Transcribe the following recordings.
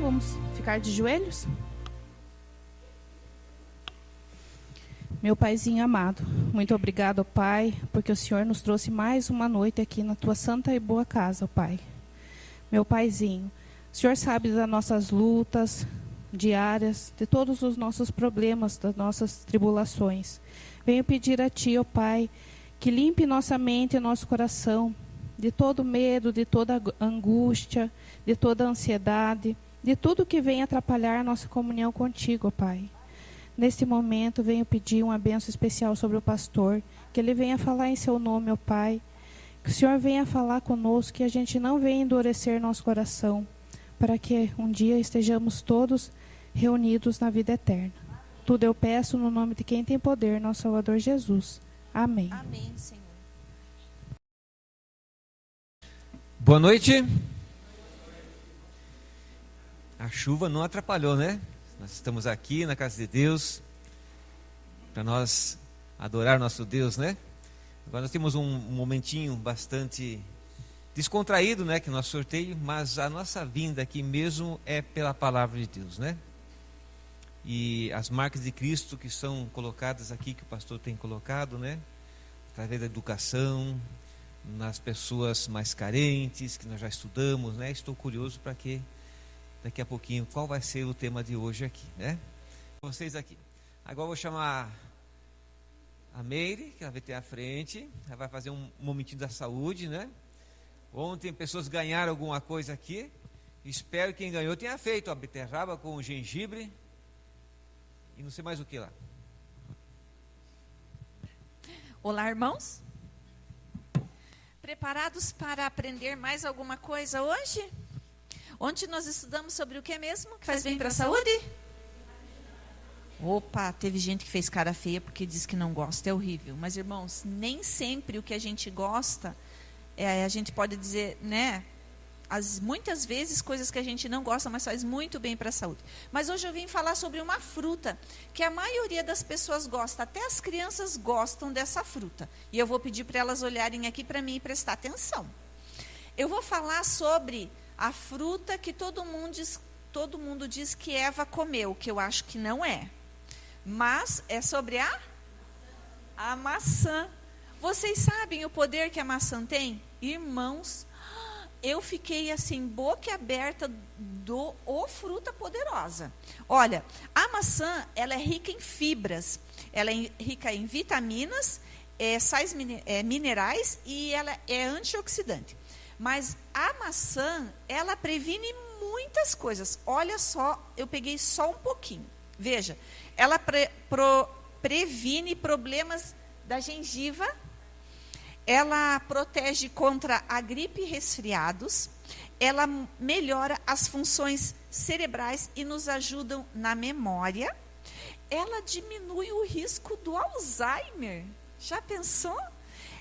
vamos ficar de joelhos? Meu Paizinho amado, muito obrigado, ó Pai, porque o Senhor nos trouxe mais uma noite aqui na Tua santa e boa casa, ó Pai. Meu Paizinho, o Senhor sabe das nossas lutas diárias, de todos os nossos problemas, das nossas tribulações. Venho pedir a Ti, ó Pai, que limpe nossa mente e nosso coração de todo medo, de toda angústia, de toda ansiedade, de tudo que vem atrapalhar a nossa comunhão contigo, ó Pai. Neste momento, venho pedir uma bênção especial sobre o pastor, que ele venha falar em seu nome, ó Pai, que o Senhor venha falar conosco, que a gente não venha endurecer nosso coração, para que um dia estejamos todos reunidos na vida eterna. Tudo eu peço no nome de quem tem poder, nosso Salvador Jesus. Amém. Amém, Senhor. Boa noite. A chuva não atrapalhou, né? Nós estamos aqui na casa de Deus para nós adorar nosso Deus, né? Agora nós temos um momentinho bastante descontraído, né? Que é nosso sorteio, mas a nossa vinda aqui mesmo é pela palavra de Deus, né? E as marcas de Cristo que são colocadas aqui, que o pastor tem colocado, né? Através da educação, nas pessoas mais carentes, que nós já estudamos, né? Estou curioso para que daqui a pouquinho qual vai ser o tema de hoje aqui, né? Vocês aqui. Agora eu vou chamar a Meire, que ela vai ter à frente, ela vai fazer um momentinho da saúde, né? Ontem pessoas ganharam alguma coisa aqui. Espero que quem ganhou tenha feito a beterraba com gengibre e não sei mais o que lá. Olá, irmãos. Preparados para aprender mais alguma coisa hoje? Ontem nós estudamos sobre o que mesmo? Que faz bem para a saúde? Opa, teve gente que fez cara feia porque diz que não gosta, é horrível. Mas, irmãos, nem sempre o que a gente gosta, a gente pode dizer, né? Muitas vezes coisas que a gente não gosta, mas faz muito bem para a saúde. Mas hoje eu vim falar sobre uma fruta que a maioria das pessoas gosta, até as crianças gostam dessa fruta. E eu vou pedir para elas olharem aqui para mim e prestar atenção. Eu vou falar sobre a fruta que todo mundo diz que Eva comeu, que eu acho que não é. Mas é sobre a maçã. Vocês sabem o poder que a maçã tem? Irmãos, eu fiquei assim, boca aberta fruta poderosa. Olha, a maçã, ela é rica em fibras, ela é rica em vitaminas, sais minerais e ela é antioxidante. Mas a maçã, ela previne muitas coisas. Olha só, eu peguei só um pouquinho. Veja, ela previne problemas da gengiva, ela protege contra a gripe e resfriados, ela melhora as funções cerebrais e nos ajuda na memória, ela diminui o risco do Alzheimer. Já pensou?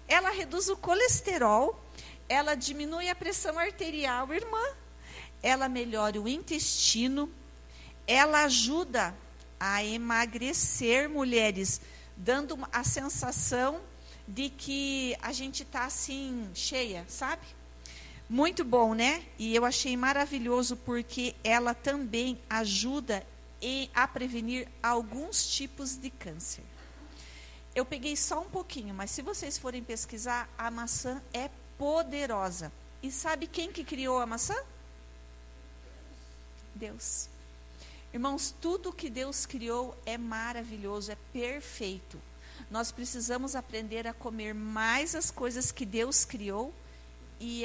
Ela reduz o colesterol, ela diminui a pressão arterial, irmã. Ela melhora o intestino. Ela ajuda a emagrecer, mulheres, dando a sensação de que a gente está assim, cheia, sabe? Muito bom, né? E eu achei maravilhoso porque ela também ajuda a prevenir alguns tipos de câncer. Eu peguei só um pouquinho, mas se vocês forem pesquisar, a maçã é poderosa. E sabe quem que criou a maçã? Deus. Irmãos, tudo que Deus criou é maravilhoso, é perfeito. Nós precisamos aprender a comer mais as coisas que Deus criou e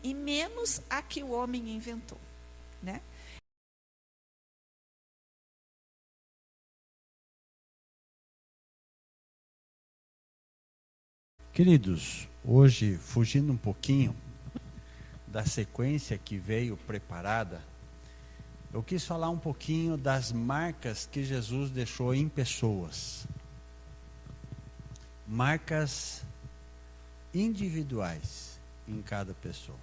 menos a que o homem inventou, né? Queridos, hoje, fugindo um pouquinho da sequência que veio preparada, eu quis falar um pouquinho das marcas que Jesus deixou em pessoas. Marcas individuais em cada pessoa.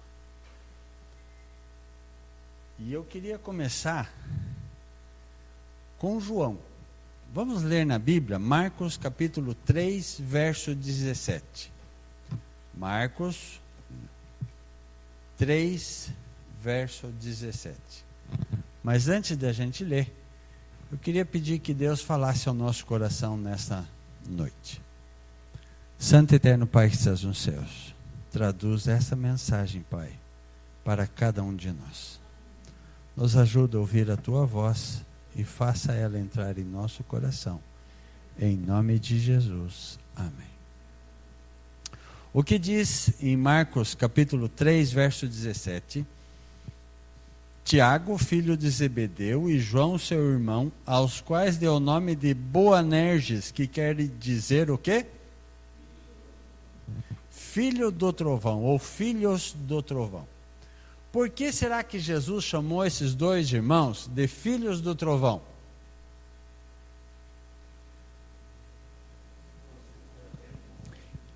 E eu queria começar com João. Vamos ler na Bíblia, Marcos capítulo 3, verso 17. Marcos 3, verso 17. Mas antes da gente ler, eu queria pedir que Deus falasse ao nosso coração nesta noite. Santo e eterno Pai que estás nos céus, traduz essa mensagem, Pai, para cada um de nós. Nos ajuda a ouvir a Tua voz e faça ela entrar em nosso coração. Em nome de Jesus. Amém. O que diz em Marcos capítulo 3, verso 17... Tiago, filho de Zebedeu, e João, seu irmão, aos quais deu o nome de Boanerges, que quer dizer o quê? Filho do trovão, ou filhos do trovão. Por que será que Jesus chamou esses dois irmãos de filhos do trovão?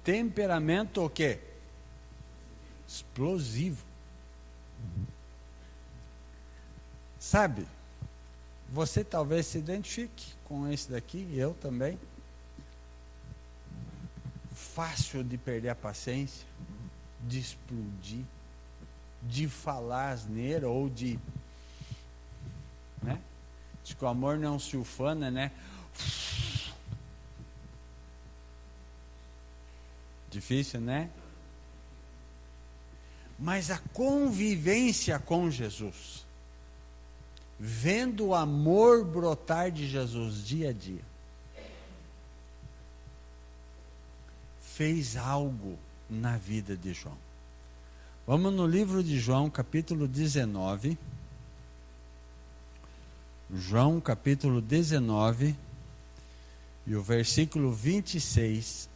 Temperamento o quê? Explosivo. Sabe, você talvez se identifique com esse daqui, eu também. Fácil de perder a paciência, de explodir, de falar asneira ou de... né? Diz que o amor não se ufana, né? Difícil, né? Mas a convivência com Jesus, vendo o amor brotar de Jesus dia a dia, fez algo na vida de João. Vamos no livro de João, capítulo 19. João, capítulo 19, e o versículo 26.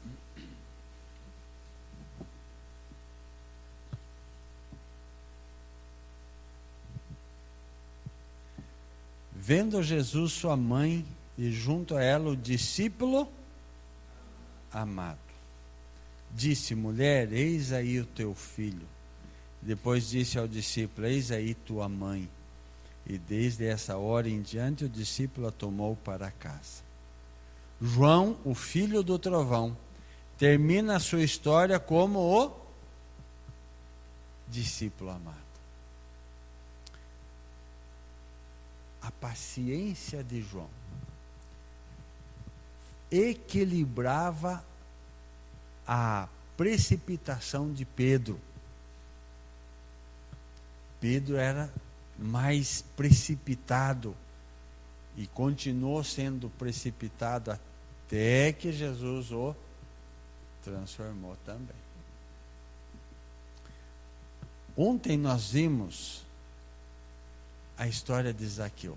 Vendo Jesus sua mãe e junto a ela o discípulo amado, disse: mulher, eis aí o teu filho. Depois disse ao discípulo: eis aí tua mãe. E desde essa hora em diante o discípulo a tomou para casa. João, o filho do trovão, termina a sua história como o discípulo amado. A paciência de João equilibrava a precipitação de Pedro. Pedro era mais precipitado e continuou sendo precipitado até que Jesus o transformou também. Ontem nós vimos a história de Zaqueu.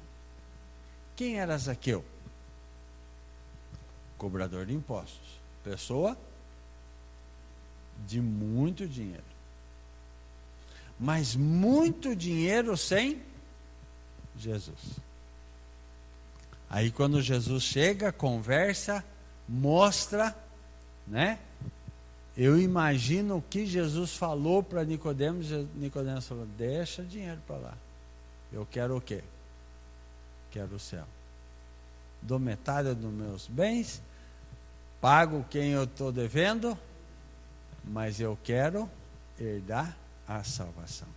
Quem era Zaqueu? Cobrador de impostos. Pessoa de muito dinheiro. Mas muito dinheiro sem Jesus. Aí quando Jesus chega, conversa, mostra, né? Eu imagino o que Jesus falou para Nicodemos. Nicodemos falou: deixa dinheiro para lá. Eu quero o quê? Quero o céu. Dou metade dos meus bens, pago quem eu estou devendo, mas eu quero herdar a salvação.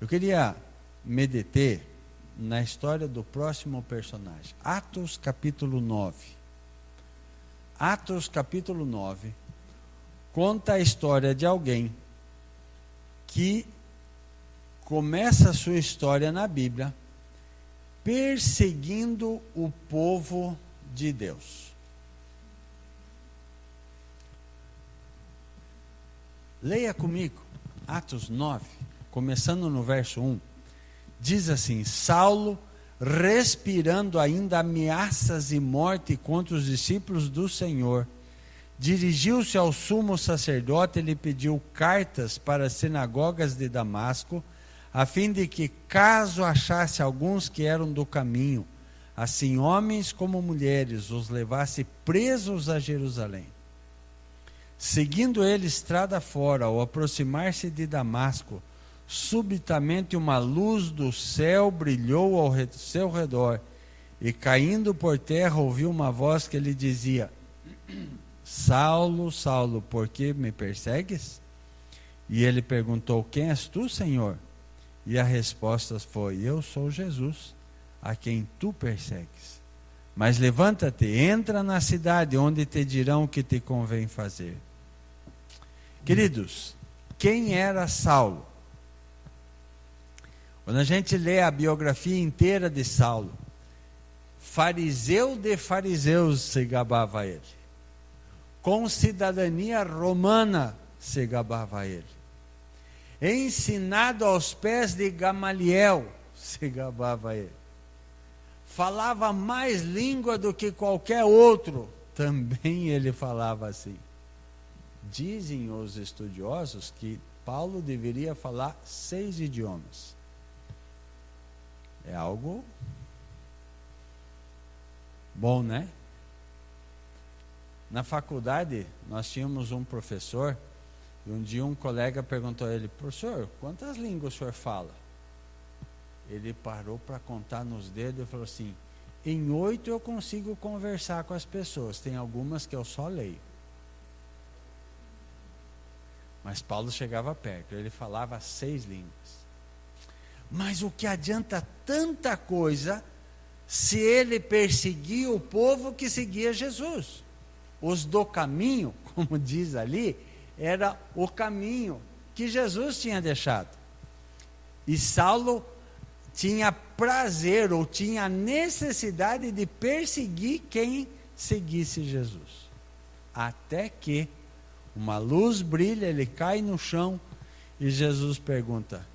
Eu queria me deter na história do próximo personagem. Atos capítulo 9. Atos capítulo 9 conta a história de alguém que começa a sua história na Bíblia perseguindo o povo de Deus. Leia comigo, Atos 9, começando no verso 1. Diz assim: Saulo, respirando ainda ameaças e morte contra os discípulos do Senhor, dirigiu-se ao sumo sacerdote e lhe pediu cartas para as sinagogas de Damasco, a fim de que, caso achasse alguns que eram do caminho, assim homens como mulheres, os levasse presos a Jerusalém. Seguindo ele estrada fora, ao aproximar-se de Damasco, subitamente uma luz do céu brilhou ao seu redor, e caindo por terra ouviu uma voz que lhe dizia: Saulo, Saulo, por que me persegues? E ele perguntou: quem és tu, Senhor? E a resposta foi: eu sou Jesus, a quem tu persegues. Mas levanta-te, entra na cidade, onde te dirão o que te convém fazer. Queridos, quem era Saulo? Quando a gente lê a biografia inteira de Saulo, fariseu de fariseus se gabava ele. Com cidadania romana se gabava ele. Ensinado aos pés de Gamaliel se gabava ele. Falava mais língua do que qualquer outro, também ele falava assim. Dizem os estudiosos que Paulo deveria falar 6 idiomas. É algo bom, né? Na faculdade, nós tínhamos um professor, e um dia um colega perguntou a ele: professor, quantas línguas o senhor fala? Ele parou para contar nos dedos e falou assim: em 8 eu consigo conversar com as pessoas, tem algumas que eu só leio. Mas Paulo chegava perto, ele falava 6 línguas. Mas o que adianta tanta coisa se ele perseguia o povo que seguia Jesus? Os do caminho, como diz ali, era o caminho que Jesus tinha deixado. E Saulo tinha prazer ou tinha necessidade de perseguir quem seguisse Jesus. Até que uma luz brilha, ele cai no chão e Jesus pergunta: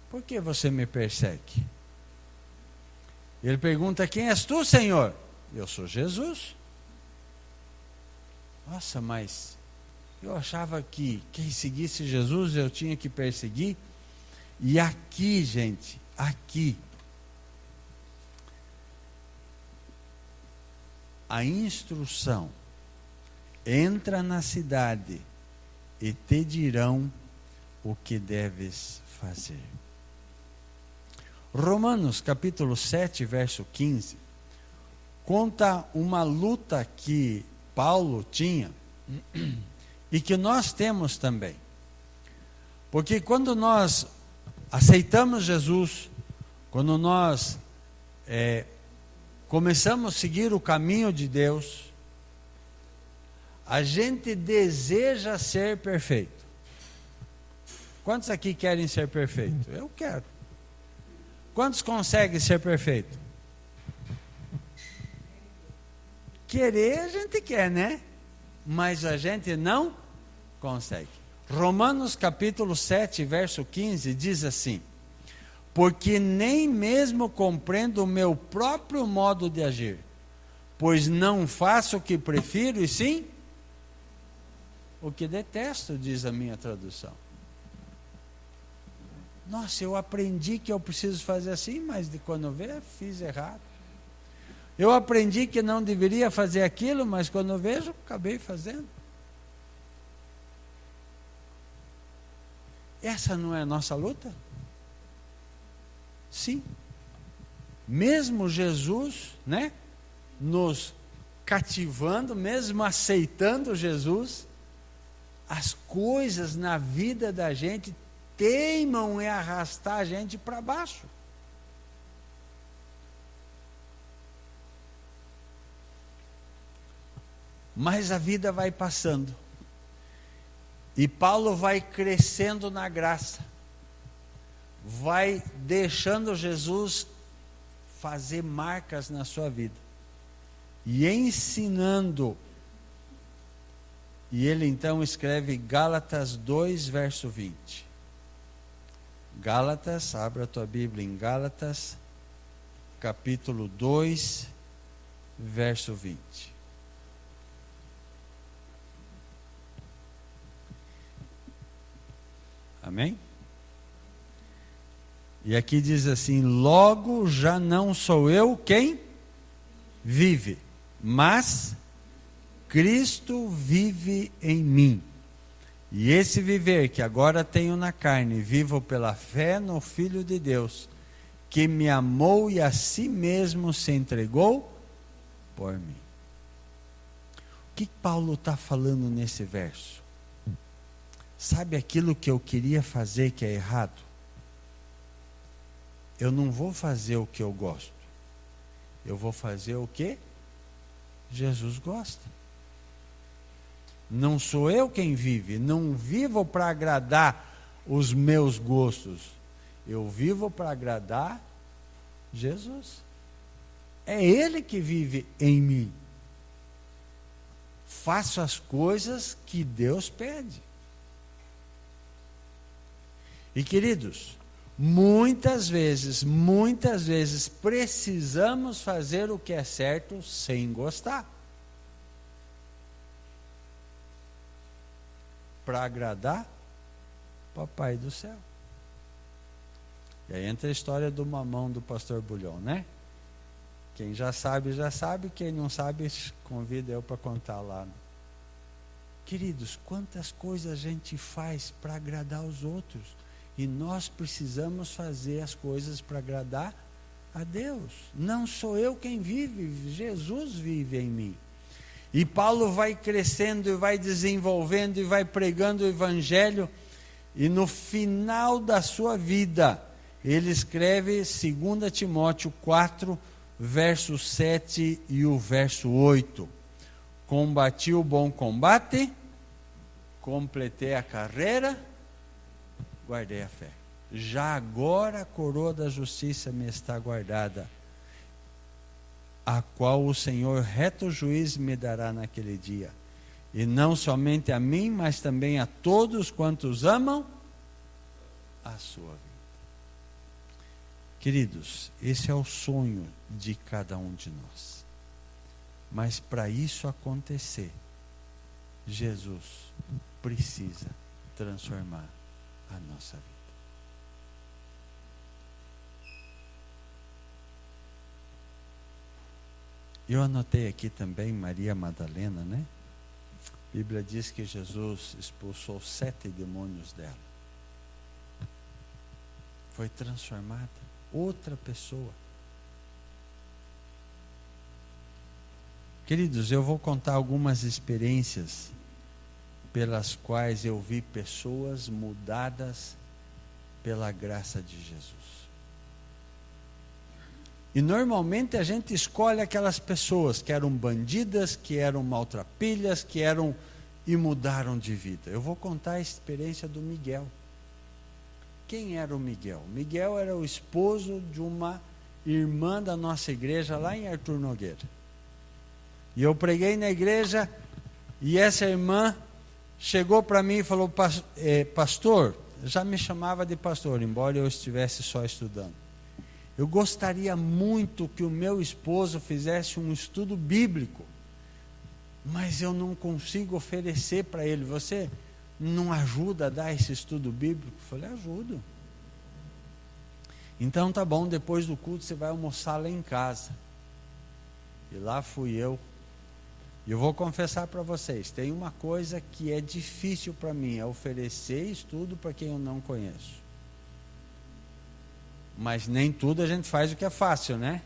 por que você me persegue? Ele pergunta: quem és tu, Senhor? Eu sou Jesus. Nossa, mas eu achava que quem seguisse Jesus eu tinha que perseguir. E aqui, gente, aqui, a instrução: entra na cidade e te dirão o que deves fazer. Romanos capítulo 7, verso 15, conta uma luta que Paulo tinha e que nós temos também. Porque quando nós aceitamos Jesus, quando nós começamos a seguir o caminho de Deus, a gente deseja ser perfeito. Quantos aqui querem ser perfeito? Eu quero. Quantos conseguem ser perfeito? Querer a gente quer, né? Mas a gente não consegue. Romanos capítulo 7, verso 15 diz assim: porque nem mesmo compreendo o meu próprio modo de agir, pois não faço o que prefiro, e sim o que detesto, diz a minha tradução. Nossa, eu aprendi que eu preciso fazer assim, mas de quando eu ver, fiz errado. Eu aprendi que não deveria fazer aquilo, mas quando eu vejo, acabei fazendo. Essa não é a nossa luta? Sim. Mesmo Jesus, né, nos cativando, mesmo aceitando Jesus, as coisas na vida da gente teimam em arrastar a gente para baixo. Mas a vida vai passando. E Paulo vai crescendo na graça. Vai deixando Jesus fazer marcas na sua vida. E ensinando. E ele então escreve Gálatas 2, verso 20. Gálatas, abra a tua Bíblia em Gálatas, capítulo 2, verso 20. Amém? E aqui diz assim: logo já não sou eu quem vive, mas Cristo vive em mim. E esse viver que agora tenho na carne, vivo pela fé no Filho de Deus, que me amou e a si mesmo se entregou por mim. O que Paulo está falando nesse verso? Sabe aquilo que eu queria fazer que é errado? eu não vou fazer o que eu gosto. Eu vou fazer o que Jesus gosta. Não sou eu quem vive. Não vivo para agradar os meus gostos. Eu vivo para agradar Jesus. É Ele que vive em mim. Faço as coisas que Deus pede. E queridos, muitas vezes precisamos fazer o que é certo sem gostar. Para agradar Papai do céu. E aí entra a história do mamão do pastor Bulhão, né? Quem já sabe, quem não sabe, convida eu para contar lá. Queridos, quantas coisas a gente faz para agradar os outros. E nós precisamos fazer as coisas para agradar a Deus. Não sou eu quem vive, Jesus vive em mim. E Paulo vai crescendo e vai desenvolvendo e vai pregando o evangelho. E no final da sua vida, ele escreve 2 Timóteo 4, verso 7 e o verso 8. Combati o bom combate, completei a carreira, guardei a fé. Já agora a coroa da justiça me está guardada, a qual o Senhor reto juiz me dará naquele dia. E não somente a mim, mas também a todos quantos amam a sua vida. Queridos, esse é o sonho de cada um de nós. Mas para isso acontecer, Jesus precisa transformar a nossa vida. Eu anotei aqui também Maria Madalena, né? A Bíblia diz que Jesus expulsou 7 demônios dela. Foi transformada, outra pessoa. Queridos, eu vou contar algumas experiências pelas quais eu vi pessoas mudadas pela graça de Jesus. E normalmente a gente escolhe aquelas pessoas que eram bandidas, que eram maltrapilhas, que eram e mudaram de vida. Eu vou contar a experiência do Miguel. Quem era o Miguel? Miguel era o esposo de uma irmã da nossa igreja lá em Arthur Nogueira. E eu preguei na igreja e essa irmã chegou para mim e falou: pastor, já me chamava de pastor, embora eu estivesse só estudando. Eu gostaria muito que o meu esposo fizesse um estudo bíblico, mas eu não consigo oferecer para ele. Você não ajuda a dar esse estudo bíblico? Eu falei: ajudo. Então tá bom, depois do culto você vai almoçar lá em casa. E lá fui eu. E eu vou confessar para vocês, tem uma coisa que é difícil para mim, é oferecer estudo para quem eu não conheço. Mas nem tudo a gente faz o que é fácil, né?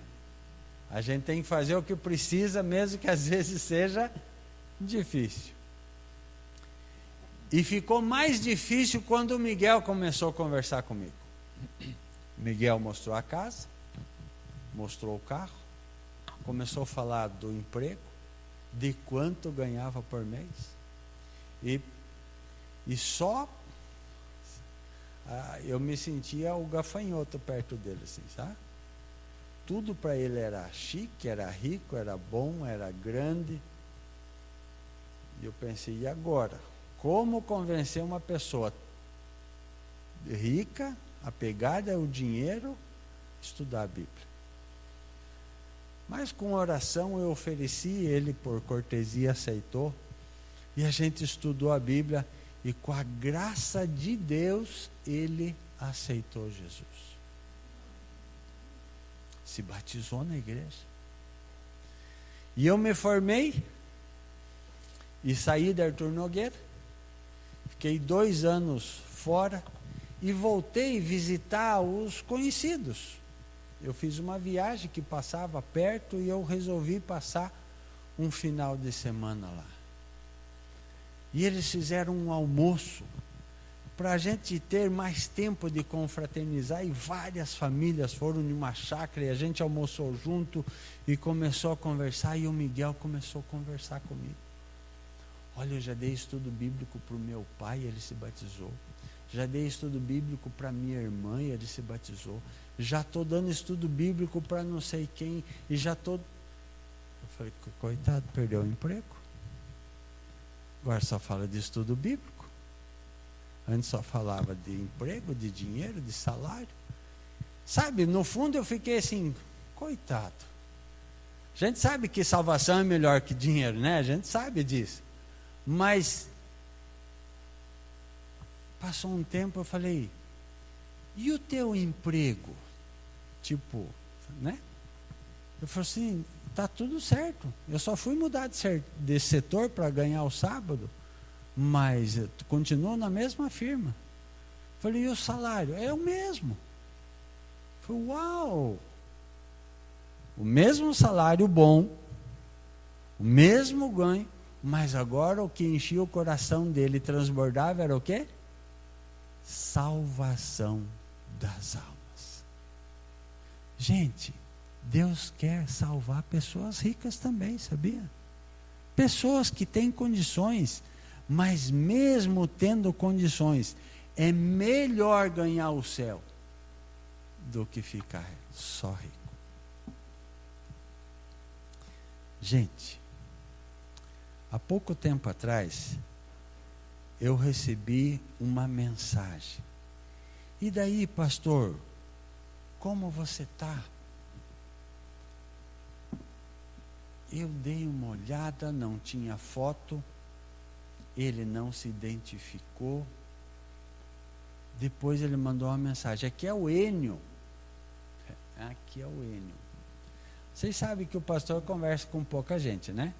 A gente tem que fazer o que precisa, mesmo que às vezes seja difícil. E ficou mais difícil quando o Miguel começou a conversar comigo. Miguel mostrou a casa, mostrou o carro, começou a falar do emprego, de quanto ganhava por mês. E só eu me sentia o gafanhoto perto dele, assim, sabe? Tudo para ele era chique, era rico, era bom, era grande. E eu pensei: e agora? Como convencer uma pessoa rica, apegada ao dinheiro, a estudar a Bíblia? Mas com oração eu ofereci, ele por cortesia aceitou. E a gente estudou a Bíblia e com a graça de Deus, ele aceitou Jesus. Se batizou na igreja. E eu me formei e saí da Arthur Nogueira. Fiquei 2 anos fora e voltei a visitar os conhecidos. Eu fiz uma viagem que passava perto e eu resolvi passar um final de semana lá. E eles fizeram um almoço para a gente ter mais tempo de confraternizar, e várias famílias foram numa chácara e a gente almoçou junto e começou a conversar, e o Miguel começou a conversar comigo. Olha, eu já dei estudo bíblico para o meu pai, ele se batizou. Já dei estudo bíblico para minha irmã, e ele se batizou. Já estou dando estudo bíblico para não sei quem, e já estou... Eu falei, coitado, perdeu o emprego. Agora só fala de estudo bíblico. Antes só falava de emprego, de dinheiro, de salário. Sabe, no fundo eu fiquei assim, coitado. A gente sabe que salvação é melhor que dinheiro, né? A gente sabe disso. Mas passou um tempo, eu falei, e o teu emprego? Tipo, né? Eu falei assim, tá tudo certo. Eu só fui mudar desse setor para ganhar o sábado, mas eu continuo na mesma firma. Falei, e o salário? É o mesmo. Falei, uau! O mesmo salário bom, o mesmo ganho, mas agora o que enchia o coração dele e transbordava era o quê? Salvação das almas. Gente, Deus quer salvar pessoas ricas também, sabia? Pessoas que têm condições, mas mesmo tendo condições, é melhor ganhar o céu do que ficar só rico. Gente, há pouco tempo atrás, eu recebi uma mensagem. E daí, pastor, como você está? Eu dei uma olhada, não tinha foto, ele não se identificou. Depois ele mandou uma mensagem, aqui é o Enio. Aqui é o Enio. Vocês sabem que o pastor conversa com pouca gente, né?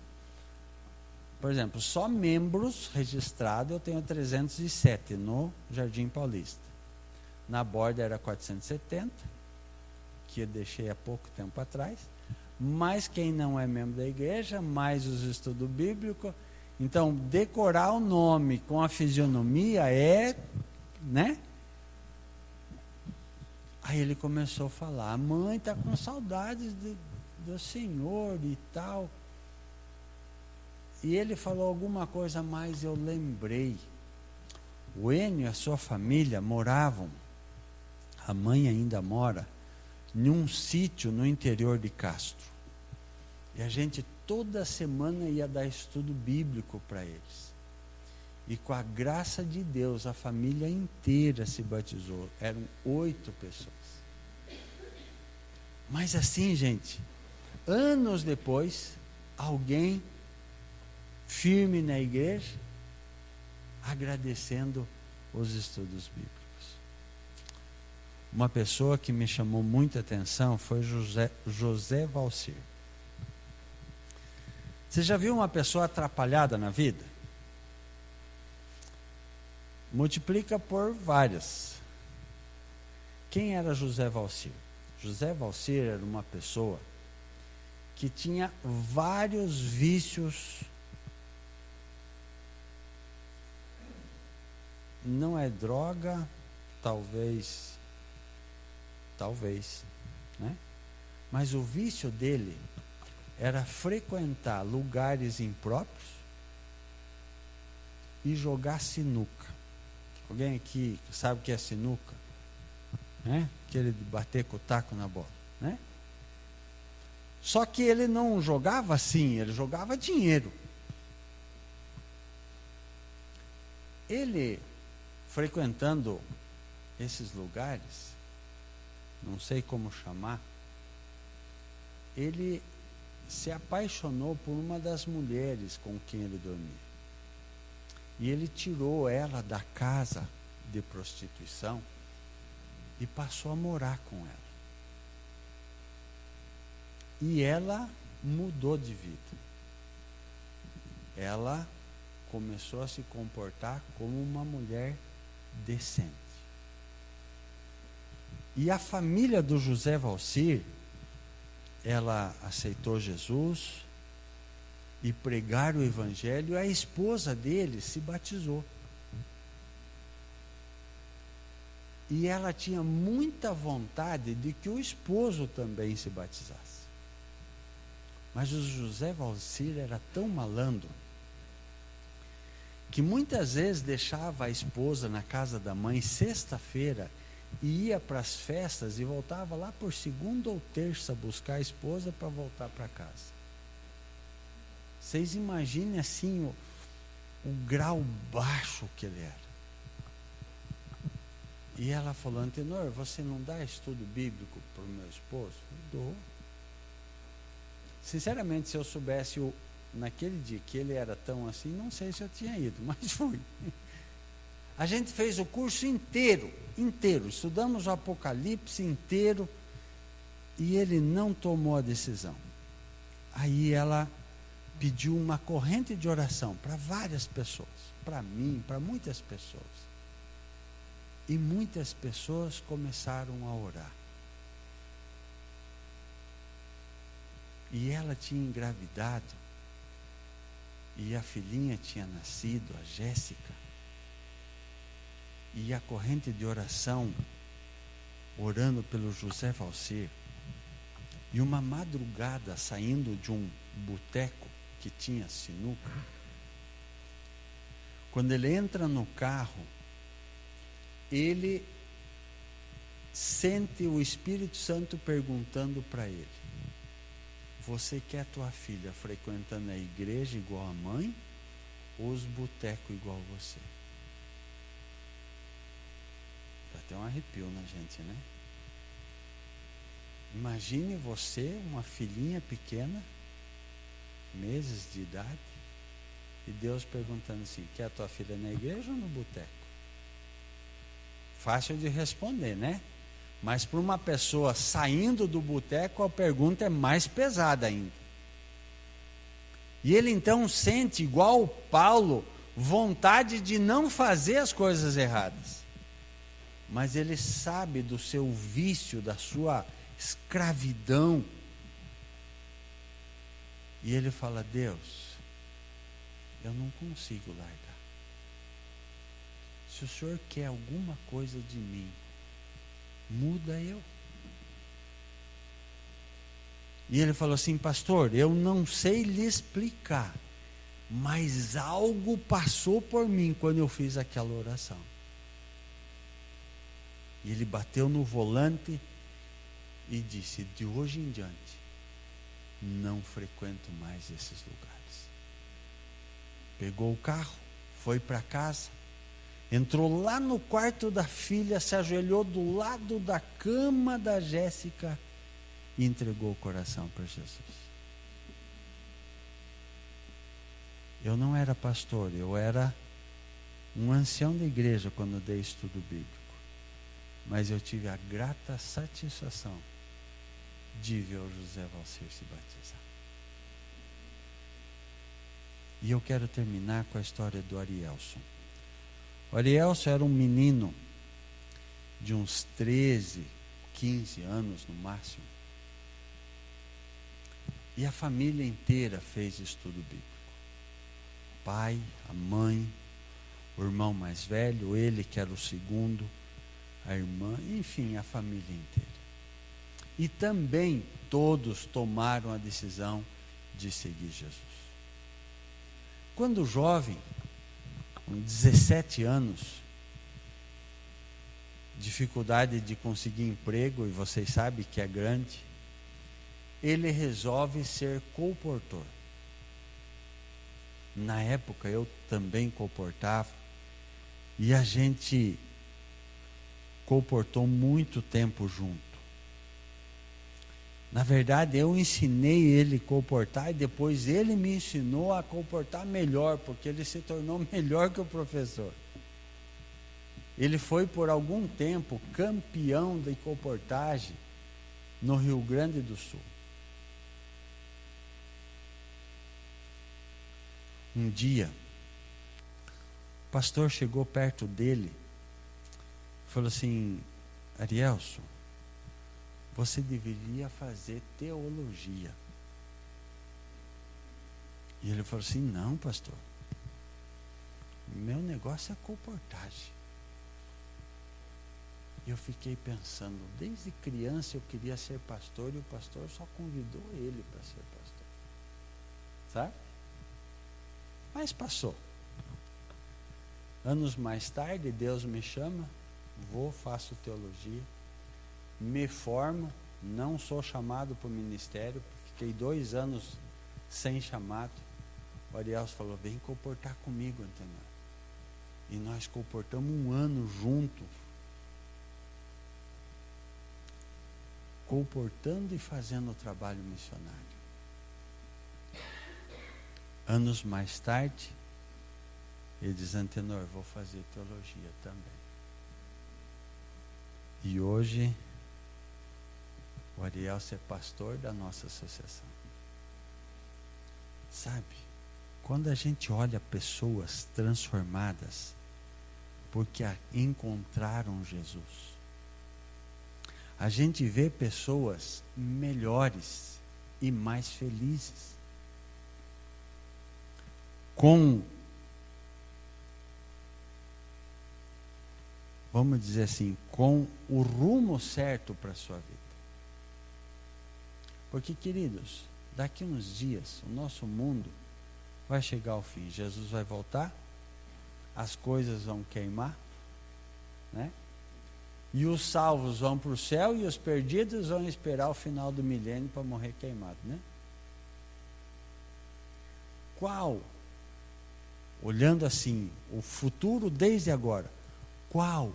Por exemplo, só membros registrados eu tenho 307 no Jardim Paulista. Na borda era 470, que eu deixei há pouco tempo atrás. Mais quem não é membro da igreja, mais os estudos bíblicos. Então, decorar o nome com a fisionomia é, né? Aí ele começou a falar, a mãe está com saudades do Senhor e tal. E ele falou alguma coisa mais, eu lembrei. O Enio e a sua família moravam, a mãe ainda mora, num sítio no interior de Castro. E a gente toda semana ia dar estudo bíblico para eles. E com a graça de Deus, a família inteira se batizou. Eram 8 pessoas. Mas assim, gente, anos depois, alguém firme na igreja, agradecendo os estudos bíblicos. Uma pessoa que me chamou muita atenção foi José Valcir. Você já viu uma pessoa atrapalhada na vida? Multiplica por várias. Quem era José Valcir? José Valcir era uma pessoa que tinha vários vícios. Não é droga, talvez, né? Mas o vício dele era frequentar lugares impróprios e jogar sinuca. Alguém aqui sabe o que é sinuca? Né? Aquele de bater com o taco na bola, né? Só que ele não jogava assim, ele jogava dinheiro. Ele, frequentando esses lugares, não sei como chamar, ele se apaixonou por uma das mulheres com quem ele dormia. E ele tirou ela da casa de prostituição e passou a morar com ela. E ela mudou de vida. Ela começou a se comportar como uma mulher decente. E a família do José Valcir, ela aceitou Jesus e pregaram o evangelho, e a esposa dele se batizou. E ela tinha muita vontade de que o esposo também se batizasse. Mas o José Valcir era tão malandro que muitas vezes deixava a esposa na casa da mãe sexta-feira e ia para as festas e voltava lá por segunda ou terça buscar a esposa para voltar para casa. Vocês imaginem assim o grau baixo que ele era. E ela falou: Antenor, você não dá estudo bíblico para o meu esposo? Eu dou. Sinceramente, se eu soubesse naquele dia que ele era tão assim, não sei se eu tinha ido, mas fui. A gente fez o curso inteiro, estudamos o Apocalipse inteiro, e ele não tomou a decisão. Aí ela pediu uma corrente de oração para várias pessoas, para mim, para muitas pessoas. E muitas pessoas começaram a orar. E ela tinha engravidado, e a filhinha tinha nascido, a Jéssica. E a corrente de oração, orando pelo José Valcir. E uma madrugada, saindo de um boteco que tinha sinuca, quando ele entra no carro, ele sente o Espírito Santo perguntando para ele: você quer tua filha frequentando a igreja igual a mãe, ou os botecos igual a você? Dá até um arrepio na gente, né? Imagine você, uma filhinha pequena, meses de idade, e Deus perguntando assim: quer a tua filha na igreja ou no boteco? Fácil de responder, né? Mas para uma pessoa saindo do boteco, a pergunta é mais pesada ainda. E ele então sente, igual Paulo, vontade de não fazer as coisas erradas. Mas ele sabe do seu vício, da sua escravidão. E ele fala: Deus, eu não consigo largar. Se o Senhor quer alguma coisa de mim, muda eu. E ele falou assim: pastor, eu não sei lhe explicar, mas algo passou por mim quando eu fiz aquela oração. E ele bateu no volante e disse: de hoje em diante, não frequento mais esses lugares. Pegou o carro, foi para casa, entrou lá no quarto da filha, se ajoelhou do lado da cama da Jéssica e entregou o coração para Jesus. Eu não era pastor, eu era um ancião da igreja quando dei estudo bíblico. Mas eu tive a grata satisfação de ver o José Valcir se batizar. E eu quero terminar com a história do Arielson. O Arielson era um menino de uns 13, 15 anos no máximo. E a família inteira fez estudo bíblico. O pai, a mãe, o irmão mais velho, ele que era o segundo, a irmã, enfim, a família inteira. E também todos tomaram a decisão de seguir Jesus. Quando jovem, com 17 anos, dificuldade de conseguir emprego, e vocês sabem que é grande, ele resolve ser colportor. Na época eu também colportava, e a gente colportou muito tempo junto. Na verdade, eu ensinei ele a colportar e depois ele me ensinou a colportar melhor, porque ele se tornou melhor que o professor. Ele foi por algum tempo campeão de colportagem no Rio Grande do Sul. Um dia, o pastor chegou perto dele e falou assim: Arielson, você deveria fazer teologia. E ele falou assim: não, pastor, meu negócio é colportagem. Eu fiquei pensando, desde criança eu queria ser pastor e o pastor só convidou ele para ser pastor. Sabe? Mas passou. Anos mais tarde, Deus me chama, vou, faço teologia, me formo, não sou chamado para o ministério, fiquei 2 anos sem chamado. O Arielso falou, vem comportar comigo, Antenor. E nós comportamos 1 ano junto, comportando e fazendo o trabalho missionário. Anos mais tarde, ele diz, Antenor, vou fazer teologia também. E hoje, o Arielso é pastor da nossa associação. Sabe, quando a gente olha pessoas transformadas, porque encontraram Jesus, a gente vê pessoas melhores e mais felizes, com, vamos dizer assim, com o rumo certo para a sua vida. Porque, queridos, daqui uns dias, o nosso mundo vai chegar ao fim. Jesus vai voltar, as coisas vão queimar, né? E os salvos vão para o céu e os perdidos vão esperar o final do milênio para morrer queimado, né? Qual, olhando assim, o futuro desde agora, qual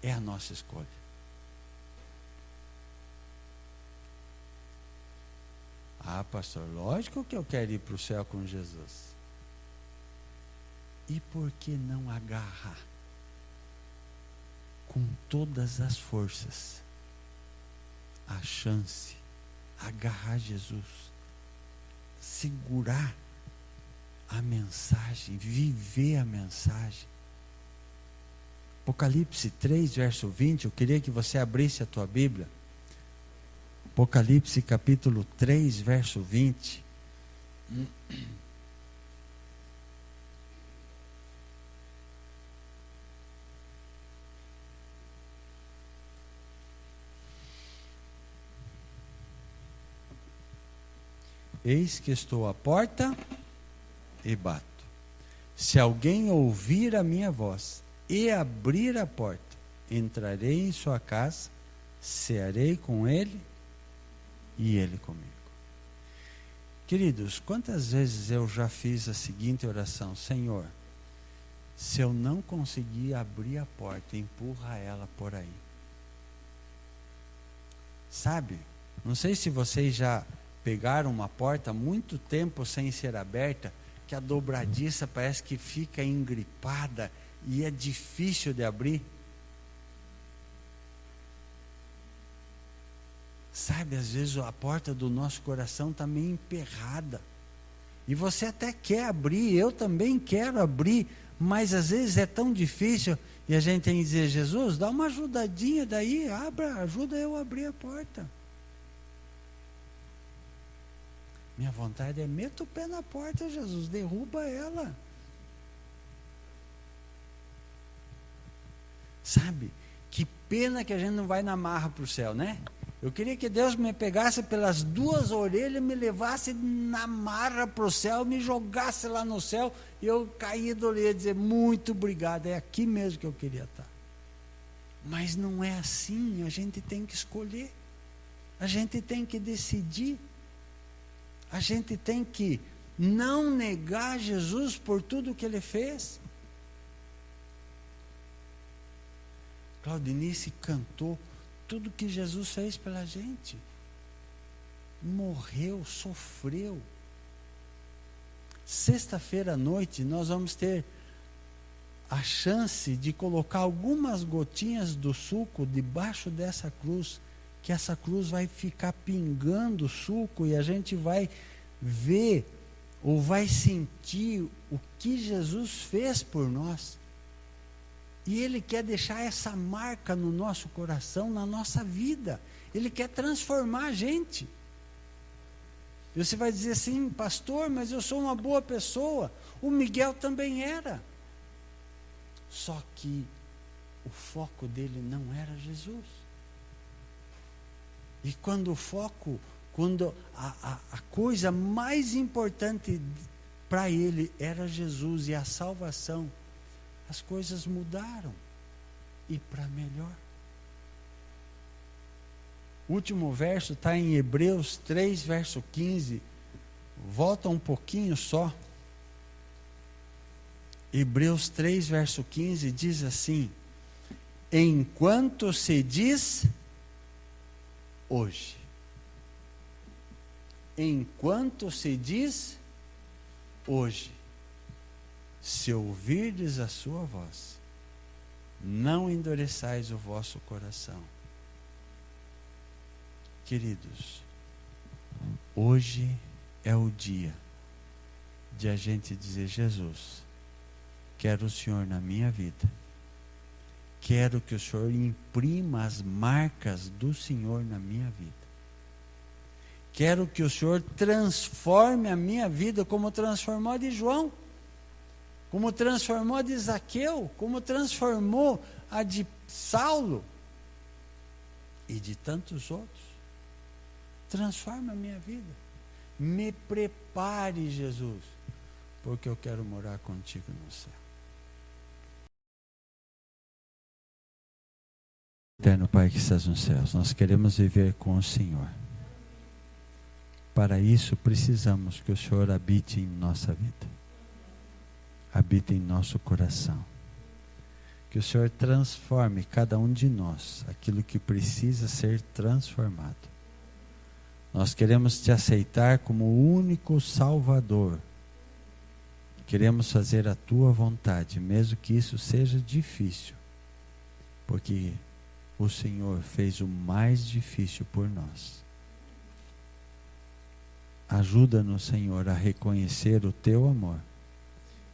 é a nossa escolha? Ah, pastor, lógico que eu quero ir para o céu com Jesus. E por que não agarrar com todas as forças a chance, agarrar Jesus, segurar a mensagem, viver a mensagem? Apocalipse 3, verso 20, eu queria que você abrisse a tua Bíblia. Apocalipse capítulo 3, verso 20. Eis que estou à porta e bato. Se alguém ouvir a minha voz e abrir a porta, entrarei em sua casa, cearei com ele e ele comigo. Queridos, quantas vezes eu já fiz a seguinte oração: Senhor, se eu não conseguir abrir a porta, empurra ela por aí. Sabe, não sei se vocês já pegaram uma porta muito tempo sem ser aberta, que a dobradiça parece que fica engripada e é difícil de abrir. Sabe, às vezes a porta do nosso coração está meio emperrada. E você até quer abrir, eu também quero abrir, mas às vezes é tão difícil e a gente tem que dizer: Jesus, dá uma ajudadinha daí, ajuda eu a abrir a porta. Minha vontade é: meta o pé na porta, Jesus, derruba ela. Sabe, que pena que a gente não vai na marra para o céu, né? Eu queria que Deus me pegasse pelas 2 orelhas, me levasse na marra para o céu, me jogasse lá no céu, e eu caí do orelha e dizer: muito obrigado, é aqui mesmo que eu queria estar. Mas não é assim, a gente tem que escolher, a gente tem que decidir, a gente tem que não negar Jesus por tudo que Ele fez. Claudinice cantou tudo que Jesus fez pela gente. Morreu, sofreu. Sexta-feira à noite nós vamos ter a chance de colocar algumas gotinhas do suco debaixo dessa cruz, que essa cruz vai ficar pingando suco e a gente vai ver ou vai sentir o que Jesus fez por nós. E Ele quer deixar essa marca no nosso coração, na nossa vida. Ele quer transformar a gente. E você vai dizer assim: pastor, mas eu sou uma boa pessoa. O Miguel também era. Só que o foco dele não era Jesus. E quando o foco, quando a coisa mais importante para ele era Jesus e a salvação, as coisas mudaram e para melhor. O último verso está em Hebreus 3, verso 15. Volta um pouquinho só. Hebreus 3, verso 15 diz assim: enquanto se diz hoje. Enquanto se diz hoje. Se ouvirdes a sua voz, não endureçais o vosso coração. Queridos, hoje é o dia de a gente dizer: Jesus, quero o Senhor na minha vida. Quero que o Senhor imprima as marcas do Senhor na minha vida. Quero que o Senhor transforme a minha vida como transformou a de João, como transformou a de Zaqueu, como transformou a de Saulo e de tantos outros. Transforma a minha vida. Me prepare, Jesus, porque eu quero morar contigo no céu. Eterno Pai que estás nos céus, nós queremos viver com o Senhor. Para isso precisamos que o Senhor habite em nossa vida. Habite em nosso coração. Que o Senhor transforme cada um de nós aquilo que precisa ser transformado. Nós queremos te aceitar como o único Salvador. Queremos fazer a tua vontade, mesmo que isso seja difícil, porque o Senhor fez o mais difícil por nós. Ajuda-nos, Senhor, a reconhecer o teu amor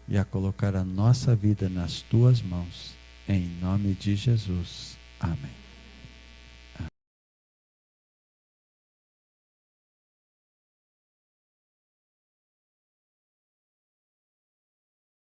e a colocar a nossa vida nas tuas mãos. Em nome de Jesus. Amém.